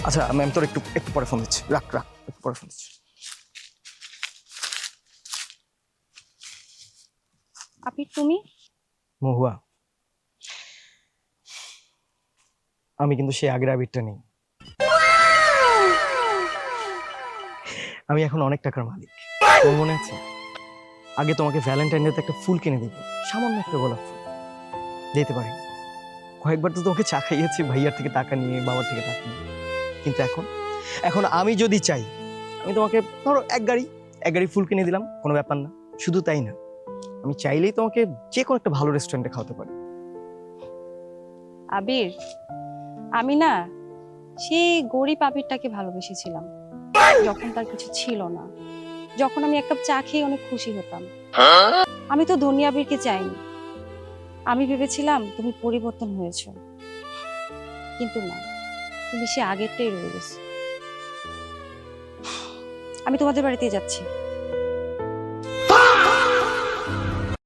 আচ্ছা ম্যাম, তোর একটু একটু পরে ফোন দিচ্ছি, রাখ রাখ, একটু পরে ফোন দিচ্ছি। আপনি তুমি মহুয়া, আমি কিন্তু সেই আগের আবিরটা নেই। আমি এখন অনেক টাকার মালিক। তোর মনে আছে আগে তোমাকে ভ্যালেন্টাইন ডেতে একটা ফুল কিনে দিব, সামান্য একটা গোলাপ ফুল, দিতে পারি। কয়েকবার তো তোমাকে চা খাইয়েছি ভাইয়ার থেকে টাকা নিয়ে, বাবার থেকে টাকা নিয়ে। কিন্তু এখন এখন আমি যদি চাই, আমি তোমাকে ধরো এক গাড়ি ফুল কিনে দিলাম, কোনো ব্যাপার না। শুধু তাই না, আমি চাইলেই তোমাকে যে কোনো একটা ভালো রেস্টুরেন্টে খাওয়াতে পারি। আবির, আমি না সেই গরিব আবিরটাকে ভালোবেসেছিলাম, যখন তার কিছু ছিল না, যখন আমি এক কাপ চা খেয়ে অনেক খুশি হতাম। আমি তো ধনী আবিরকে চাইনি। আমি ভেবেছিলাম তুমি পরিবর্তন হয়েছো, কিন্তু না, তুমি সে আগেরটাই রয়ে গেছো। আমি তোমাদের বাড়িতে যাচ্ছি।